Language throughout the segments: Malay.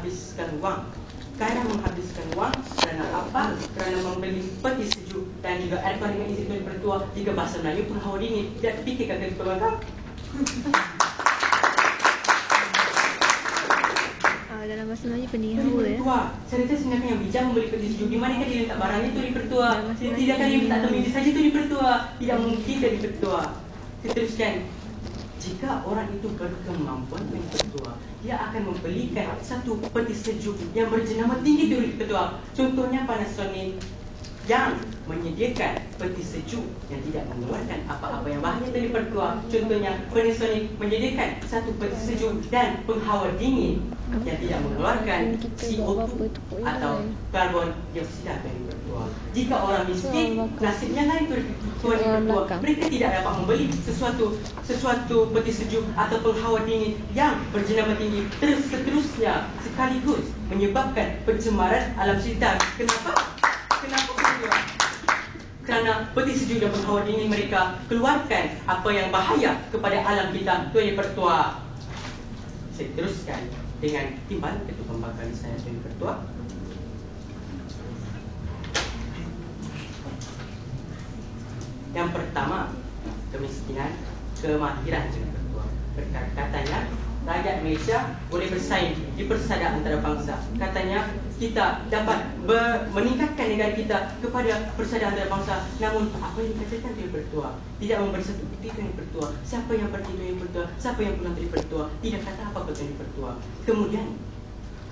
menghabiskan wang. Kerana menghabiskan wang, kerana apa? Kerana membeli peti sejuk dan juga aircon dengan izin Tuan Pertua. Jika bahasa Melayu penghawa dingin, tidak fikirkan Tuan Pertua. Dalam bahasa Melayu pening hawa ya. Pertua, saya rasa sebenarnya yang bijak membeli peti sejuk. Di manakah dia letak barangnya Tuan Pertua? Tidakkah dia letak dalam meja saja Tuan Pertua? Tidak mungkin Tuan Pertua. Saya teruskan. Jika orang itu berkemampuan Tuan Pertua, dia akan membelikan satu peti sejuk yang berjenama tinggi Tuan Pertua. Contohnya Panasonic yang menyediakan peti sejuk yang tidak mengeluarkan apa-apa yang bahaya Tuan Pertua. Contohnya Panasonic menyediakan satu peti sejuk dan penghawa dingin yang tidak mengeluarkan CO2 atau karbon dioksida Tuan Pertua. Jika orang miskin, nasibnya lain Tuan Pertua. Mereka tidak dapat membeli sesuatu peti sejuk atau penghawa dingin yang berjenama tinggi seterusnya sekaligus menyebabkan pencemaran alam sekitar. Kenapa? Kerana peti sejuk dan penghawa dingin mereka keluarkan apa yang bahaya kepada alam kita Tuan Pertua. Saya teruskan dengan timbalan Ketua Pembangkang saya Tuan Pertua. Yang pertama, kemiskinan, kemahiran Tuan Pertua. Katanya rakyat Malaysia boleh bersaing di persada antarabangsa. Katanya kita dapat meningkatkan negara kita kepada persada antarabangsa. Namun apa yang dikatakan Tuan Pertua tidak memberi satu bukti Tuan Pertua. Siapa yang pergi Tuan Pertua? Siapa yang pulang Tuan Pertua? Tidak kata apa-apa Tuan Pertua. Kemudian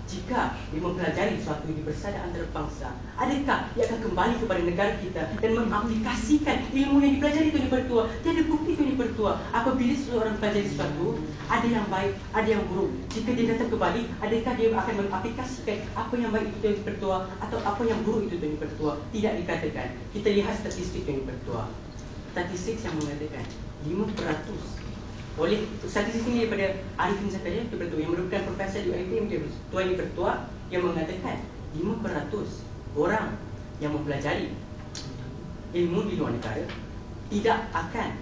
jika dia mempelajari sesuatu di persada antarabangsa, adakah dia akan kembali kepada negara kita dan mengaplikasikan ilmu yang dipelajari Tuan Pertua? Tiada bukti Tuan Pertua. Apabila seseorang pelajari sesuatu, ada yang baik, ada yang buruk. Jika dia datang kembali, adakah dia akan mengaplikasikan apa yang baik itu Tuan Pertua atau apa yang buruk itu Tuan Pertua? Tidak dikatakan. Kita lihat statistik Tuan Pertua. Statistik yang mengatakan 5% oleh statistik ini daripada Arifin Zakaria Tuan Pertua yang merupakan profesor di UiTM Tuan Pertua yang mengatakan 5% orang yang mempelajari ilmu di luar negara tidak akan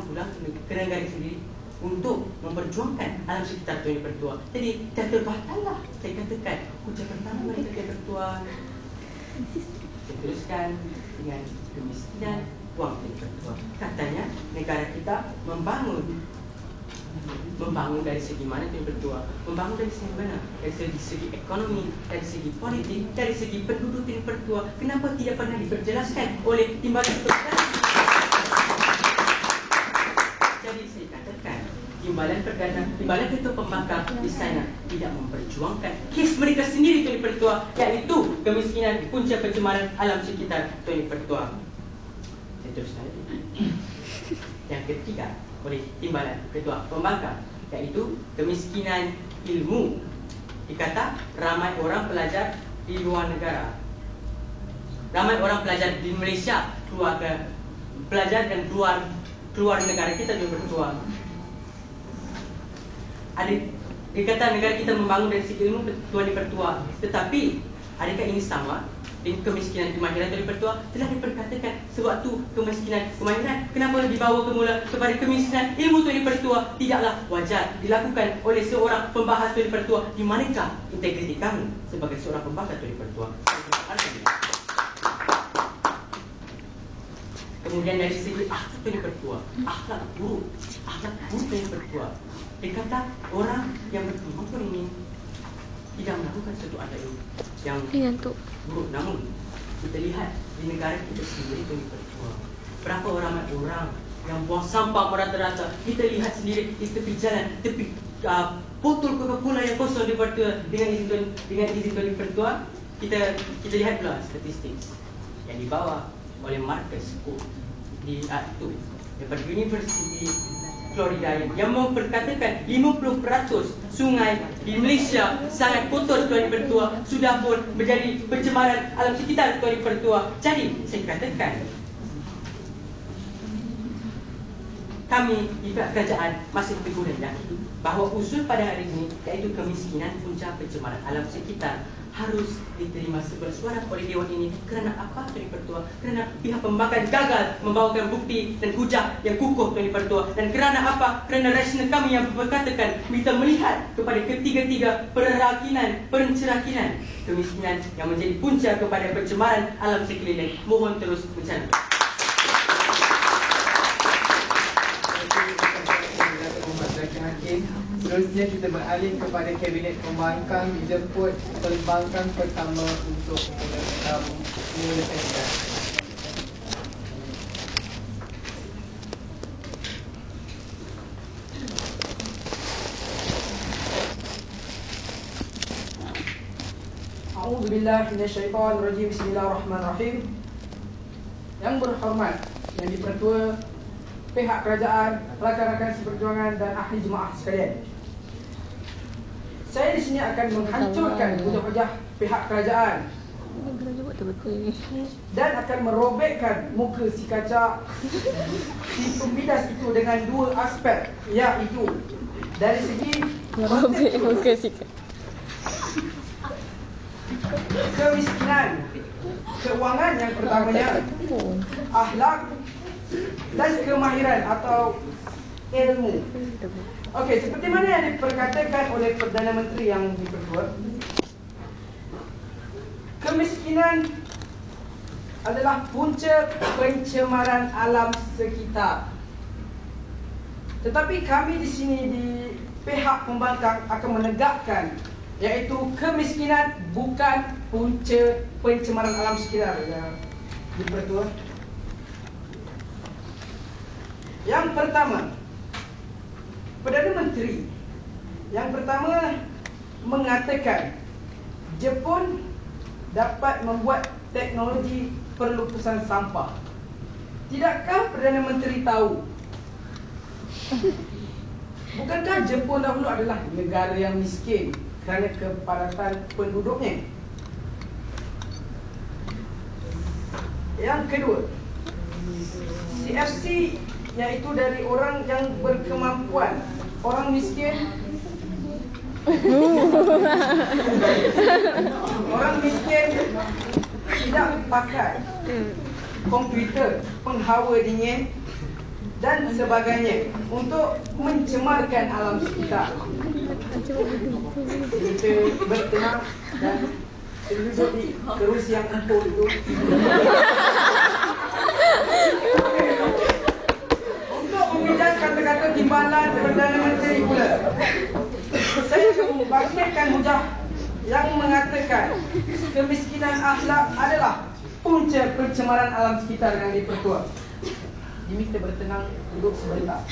pulang ke negara sendiri untuk memperjuangkan alam sekitar Tuan Pertua. Jadi terbatallah saya katakan hujah pertama mereka Tuan Pertua. Saya teruskan dengan kemiskinan wang Tuan Pertua. Katanya negara kita membangun dari segi mana Tuan Pertua? Membangun dari segi mana? Dari segi ekonomi, dari segi politik, dari segi penduduk Tuan Pertua. Kenapa tidak pernah diperjelaskan oleh timbalan Ketua? Jadi saya katakan timbalan Ketua Pembangkang di sana tidak memperjuangkan kes mereka sendiri Tuan Pertua, iaitu kemiskinan punca pencemaran alam sekitar Tuan Pertua. Teruskan yang ketiga oleh timbalan Ketua Pembangkang, iaitu kemiskinan ilmu. Dikata ramai orang pelajar di luar negara, ramai orang pelajar di Malaysia pelajar dan keluar negara kita juga berjuang. Dikata negara kita membangun dari segi ilmu Tuan Pertua, tetapi adakah ini sama dengan kemiskinan kemahiran Tuan Pertua? Telah diperkatakan sewaktu kemiskinan kemahiran, kenapa dibawa kemula kepada kemiskinan ilmu Tuan Pertua? Tidaklah wajar dilakukan oleh seorang pembahas Tuan Pertua. Di manakah integriti kami sebagai seorang pembahas Tuan Pertua? Kemudian dari segi akhlak Tuan Pertua, akhlak buruk Tuan Pertua. Dikata orang yang berkemampuan ini tidak melakukan sesuatu yang buruk. Namun kita lihat di negara kita sendiri Tuan Pertua, berapa orang yang buang sampah merata-rata. Kita lihat sendiri di tepi jalan, botol Coca-Cola yang kosong di Pertua dengan izin Tuan Pertua. Kita lihat pula statistik yang dibawa oleh Marcus di itu daripada Universiti Florida yang memperkatakan 50% sungai di Malaysia sangat kotor Tuan Pertua, sudah pun menjadi pencemaran alam sekitar Tuan Pertua. Jadi saya katakan kami di pihak kerajaan masih teguh dan yakin bahawa usul pada hari ini iaitu kemiskinan punca pencemaran alam sekitar harus diterima bersuara oleh Dewan ini. Kerana apa, Tuan Pertua? Kerana pihak pembangkang gagal membawakan bukti dan hujah yang kukuh, Tuan Pertua. Dan kerana apa? Kerana rasional kami yang berkatakan kita melihat kepada ketiga-tiga perakinan, pencerakinan kemiskinan yang menjadi punca kepada pencemaran alam sekeliling. Mohon terus bercanda. Seterusnya kita beralih kepada Kabinet Pembangkang, dijemput pembangkang pertama untuk memulakan sidang. A'udzubillahi minasyaitonirrajim. Bismillahirrahmanirrahim. Yang berhormat Yang di-Pertua, pihak kerajaan, rakan-rakan seperjuangan dan ahli jemaah sekalian. Saya di sini akan menghancurkan hujah-hujah pihak kerajaan dan akan merobekkan muka si kaca, si pembidas itu dengan dua aspek, iaitu dari segi Merobek muka si kaca. kemiskinan, keuangan yang pertamanya, akhlak dan kemahiran atau ilmu. Okey, seperti mana yang diperkatakan oleh Perdana Menteri yang di-Pertua, kemiskinan adalah punca pencemaran alam sekitar. Tetapi kami di sini di pihak pembangkang akan menegakkan iaitu kemiskinan bukan punca pencemaran alam sekitar yang di-Pertua. Yang pertama, Perdana Menteri yang pertama mengatakan Jepun dapat membuat teknologi perlupusan sampah. Tidakkah Perdana Menteri tahu? Bukankah Jepun dahulu adalah negara yang miskin kerana kepadatan penduduknya? Yang kedua, CFC iaitu dari orang yang berkemampuan, orang miskin. Orang miskin tidak pakai komputer, penghawa dingin dan sebagainya untuk mencemarkan alam sekitar. Kita bertenang dan duduk di kerusi yang empuk itu. Untuk memijak kata-kata timbalan Perdana Menteri pula, saya akan membangkitkan hujah yang mengatakan kemiskinan akhlak adalah punca pencemaran alam sekitar yang di-Pertua. Diminta bertenang, duduk sebentar.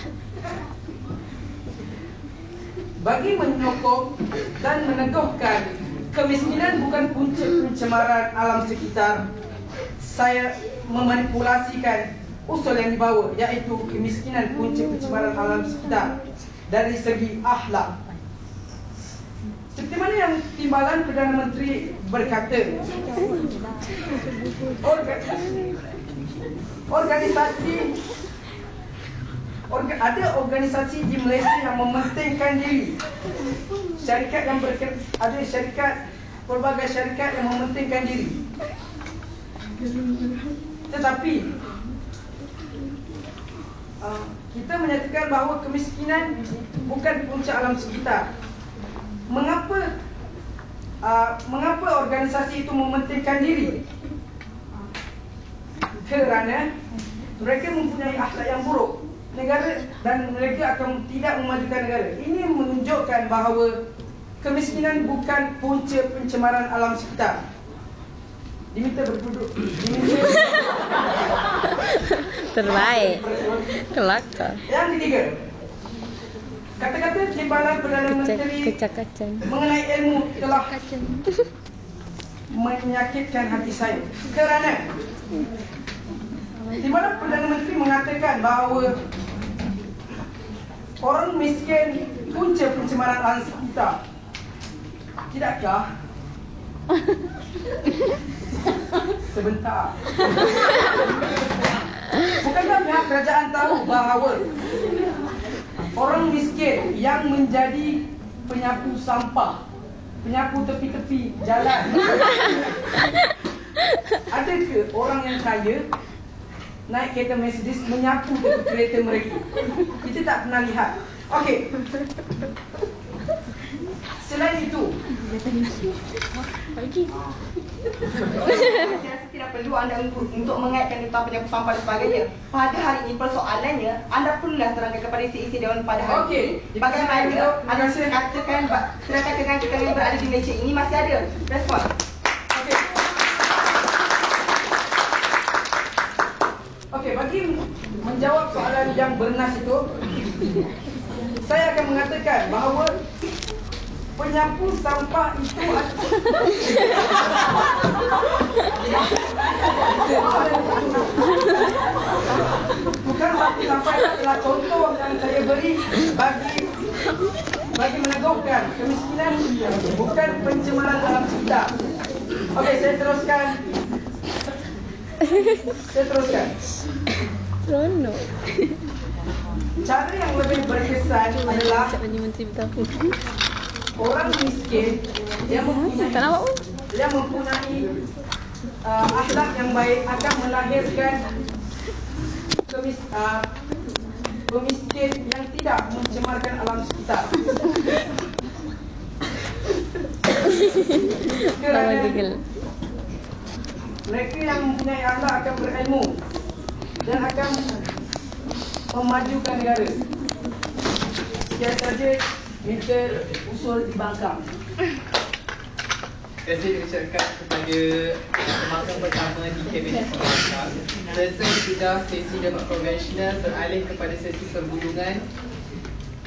Bagi menyokong dan meneguhkan kemiskinan bukan punca pencemaran alam sekitar, saya memanipulasikan usul yang dibawa, iaitu kemiskinan punca pencemaran alam sekitar dari segi akhlak. Seperti mana yang timbalan Perdana Menteri berkata, ada organisasi di Malaysia yang mementingkan diri. Pelbagai syarikat yang mementingkan diri. Tetapi kita menyatakan bahawa kemiskinan bukan punca alam sekitar. Mengapa organisasi itu mementingkan diri? Kerana mereka mempunyai akhlak yang buruk negara dan mereka akan tidak memajukan negara. Ini menunjukkan bahawa kemiskinan bukan punca pencemaran alam sekitar. Diminta berduduk. Terbaik. Kelakar. Yang ketiga, kata-kata timbalan Perdana Menteri mengenai ilmu telah menyakitkan hati saya. Kerana timbalan Perdana Menteri mengatakan bahawa orang miskin punca pencemaran alam sekitar. Tidakkah? Sebentar. Bukankah pihak kerajaan tahu bahawa orang miskin yang menjadi penyapu sampah, penyapu tepi-tepi jalan. Ada ke orang yang kaya naik kereta Mercedes menyapu tepi kereta mereka? Kita tak pernah lihat. Okey. Selain itu, Saya rasa tidak perlu anda untuk mengaitkan tentang penyapu sampah dan sebagainya. Pada hari ini persoalannya, anda perlulah terangkan kepada isi Dewan pada hari Okey. ini. Bagaimana anda katakan sedangkan kita yang berada di Malaysia ini masih ada respon. okey. Okey, bagi menjawab soalan yang bernas itu, saya akan mengatakan bahawa penyapu sampah itu bukan sapu sampah, itu adalah contoh yang saya beri bagi meneguhkan kemiskinan bukan pencemaran alam sekitar. Okey, saya teruskan. Seronok. Cara yang lebih berkesan adalah Jadi menteri bertahun. orang miskin yang Tak nampak pun. mempunyai akhlak yang baik akan melahirkan pemiskin yang tidak mencemarkan alam sekitar. Nama Google. Mereka yang mempunyai akhlak akan berilmu dan akan memajukan negara. Sekian saja minta usul dibangkang. Terima kasih diucapkan kepada pembangkang pertama di Kabinet Pembangkang. Selesai sudah sesi debat konvensional, beralih kepada sesi pergulungan.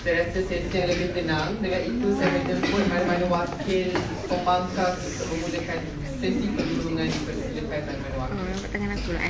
Saya rasa sesi yang lebih tenang. Dengan itu saya menjemput mana-mana wakil pembangkang untuk memulakan sesi pergulungan. Dipersilakan mana-mana wakil. Oh, nampak tangan aku lah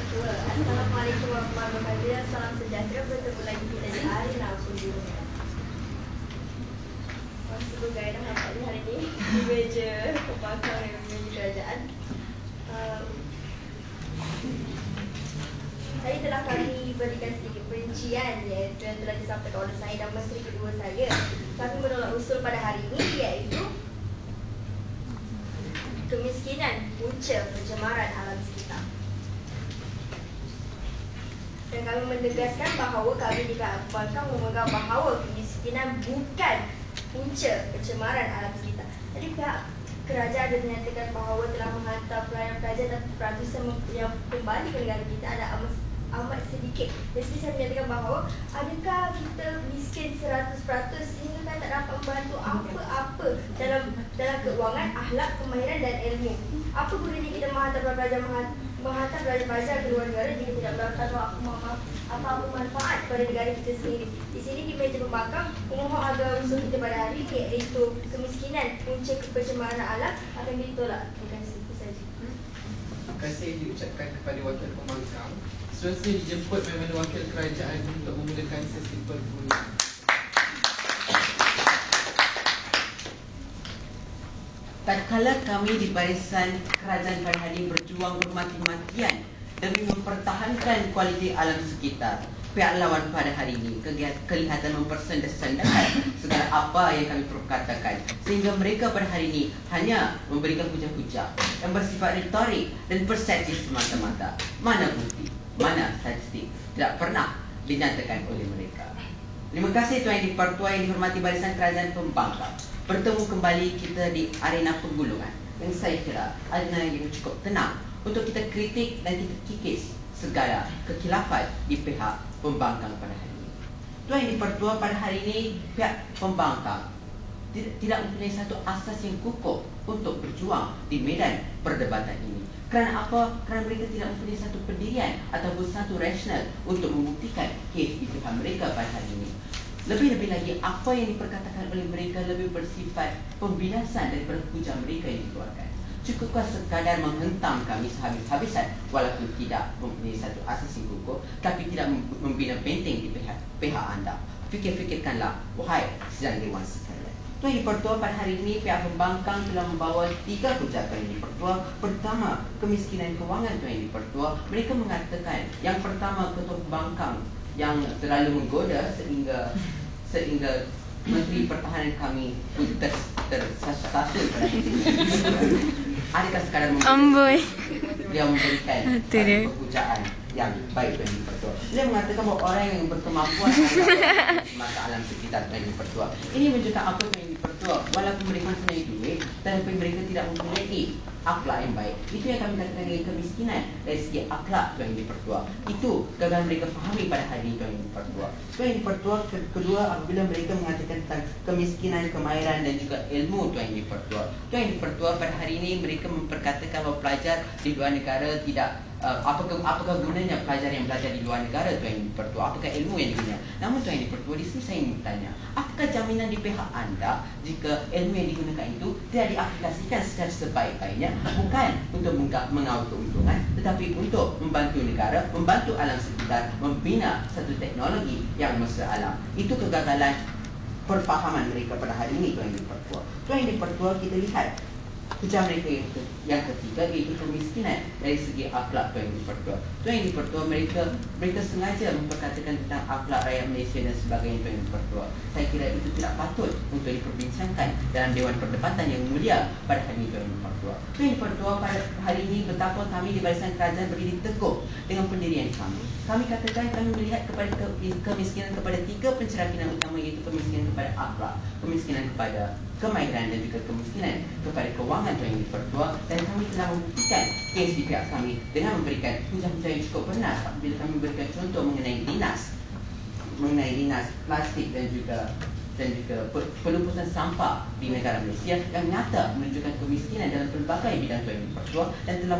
Assalamualaikum warahmatullahi wabarakatuh. Salam sejahtera. Bertemu lagi kita di hari langsung di rumah. Masih bergaya nampaknya hari ini di meja pembangkang dan meja kerajaan. Tadi telah kami berikan sedikit perincian iaitu yang telah disampaikan oleh saya dan menteri kedua saya. Kami menolak usul pada hari ini iaitu kemiskinan punca pencemaran alam sekitar. Dan kami menegaskan bahawa kami di Pembangkang memegang bahawa kemiskinan bukan punca pencemaran alam sekitar. Jadi pihak kerajaan ada menyatakan bahawa telah menghantar pelajar dan peratusan yang kembali ke negara kita ada amat sedikit. Jadi saya menyatakan bahawa adakah kita miskin 100% sehingga kan tak dapat membantu apa-apa dalam keuangan, akhlak, kemahiran dan ilmu. Apa gunanya kita menghantar pelajar-pelajar ke luar negara jika tidak mendapatkan apa-apa manfaat kepada negara kita sendiri. Di sini di meja pembangkang, pemohon agar usul kita pada hari ini iaitu kemiskinan punca pencemaran alam akan ditolak. Terima kasih. Itu saja. Terima kasih diucapkan kepada wakil pembangkang. Seterusnya dijemput mana-mana wakil kerajaan untuk memulakan sesi pergulungan. Tatkala kami di barisan kerajaan pada hari ini berjuang bermati-matian demi mempertahankan kualiti alam sekitar, pihak lawan pada hari ini kelihatan mempersendas-sendakan segala apa yang kami perkatakan, sehingga mereka pada hari ini hanya memberikan hujah-hujah yang bersifat retorik dan persepsi semata-mata. Mana bukti, mana statistik tidak pernah dinyatakan oleh mereka. Terima kasih Tuan Yang Dipertua yang dihormati Barisan Kerajaan Pembangkang. Bertemu kembali kita di arena penggulungan yang saya kira arena yang cukup tenang untuk kita kritik dan kita kikis segala kekilafan di pihak pembangkang pada hari ini. Tuan Yang Dipertua, pada hari ini pihak pembangkang tidak mempunyai satu asas yang kukuh untuk berjuang di medan perdebatan ini. Kerana apa? Kerana mereka tidak mempunyai satu pendirian ataupun satu rasional untuk membuktikan kes di pihak mereka pada hari ini. Lebih-lebih lagi, apa yang diperkatakan oleh mereka lebih bersifat pembinasan daripada hujah mereka yang dikeluarkan. Cukupkah sekadar menghentam kami sehabis-habisan walaupun tidak mempunyai satu asas yang kukuh, tapi tidak membina benteng di pihak anda. Fikir-fikirkanlah, wahai sidang dewan sekalian. Tuan Yang Dipertua, pada hari ini pihak pembangkang telah membawa 3 hujah Tuan Yang Dipertua. Pertama, kemiskinan kewangan Tuan Yang Dipertua. Mereka mengatakan yang pertama, ketua pembangkang yang terlalu menggoda sehingga Menteri Pertahanan kami pun tersasul. Adakah sekadar Amboi. dia memberikan Itu dia. penghujaan yang baik Tuan Yang Dipertua. Dia mengatakan bahawa orang yang berkemampuan adalah semasa alam sekitar Tuan Yang Dipertua. Ini menunjukkan apa Tuan Yang Dipertua, walaupun mereka mempunyai duit, tetapi mereka tidak mempunyai akhlak yang baik. Itu yang kami katakan dengan kemiskinan dari segi akhlak Tuan Yang Dipertua. Itu gagal mereka fahami pada hari ini Tuan Yang Dipertua. Tuan Yang Dipertua, kedua, apabila mereka mengatakan tentang kemiskinan, kemahiran dan juga ilmu Tuan Yang Dipertua. Tuan Yang Dipertua, pada hari ini mereka memperkatakan bahawa pelajar di luar negara tidak apakah gunanya pelajar yang belajar di luar negara Tuan Yang Dipertua? Apakah ilmu yang digunakan? Namun Tuan Yang Dipertua, di sini saya ingin bertanya, apakah jaminan di pihak anda jika ilmu yang digunakan itu tidak diaplikasikan secara sebaik-baiknya, bukan untuk mengawal keuntungan, tetapi untuk membantu negara, membantu alam sekitar, membina satu teknologi yang mesra alam. Itu kegagalan perfahaman mereka pada hari ini Tuan Yang Dipertua. Tuan Yang Dipertua, kita lihat hujah mereka yang ketiga, iaitu kemiskinan dari segi akhlak Tuan Yang Dipertua. Tuan Yang Dipertua, mereka sengaja memperkatakan tentang akhlak rakyat Malaysia dan sebagainya Tuan Yang Dipertua. Saya kira itu tidak patut untuk diperbincangkan dalam Dewan Perdebatan yang mulia pada hari ini Tuan Yang Dipertua. Tuan Yang Dipertua, pada hari ini betapa kami di Barisan Kerajaan berdiri teguh dengan pendirian kami. Kami katakan kami melihat kepada kemiskinan kepada 3 pencerakinan utama, iaitu kemiskinan kepada akhlak, kemiskinan kepada kemahiran dan juga kemiskinan kepada kewangan Tuan Yang Dipertua, dan kami telah membuktikan kes di pihak kami dengan memberikan hujah-hujah yang cukup benar bila kami memberikan contoh mengenai dinas plastik dan juga pelumpusan sampah di negara Malaysia yang nyata menunjukkan kemiskinan dalam pelbagai bidang Tuan Yang Dipertua, dan telah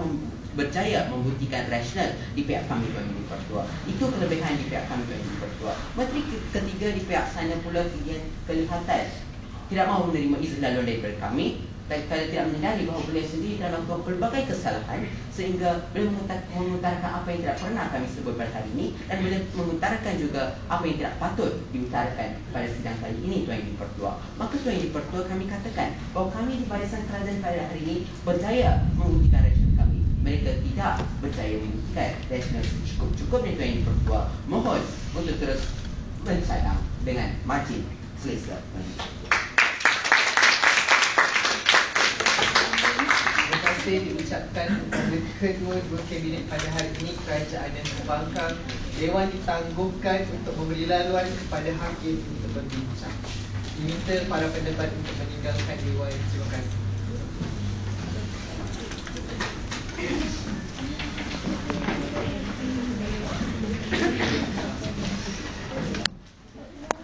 berjaya membuktikan rasional di pihak kami Tuan Yang Dipertua. Itu kelebihan di pihak kami Tuan Yang Dipertua. Menteri ketiga di pihak sana pula kelihatan tidak mahu menerima izin laluan daripada kami, dan kalau tidak menyedari bahawa beliau sendiri telah melakukan pelbagai kesalahan sehingga beliau mengutarakan apa yang tidak pernah kami sebut pada hari ini, dan beliau mengutarakan juga apa yang tidak patut diutarakan pada sidang kali ini Tuan Yang Dipertua. Maka Tuan Yang Dipertua, kami katakan bahawa kami di Barisan Kerajaan pada hari ini berjaya membuktikan rasional kami. Mereka tidak berjaya membuktikan rasional cukup-cukupnya Tuan Yang Dipertua. Mohon untuk terus mencadang dengan margin selesa. Terima kasih diucapkan kepada kedua-dua kabinet pada hari ini. Kerajaan dan pembangkang, Dewan ditangguhkan untuk memberi laluan kepada hakim untuk berbincang. Diminta para pendebat untuk meninggalkan Dewan. Terima kasih.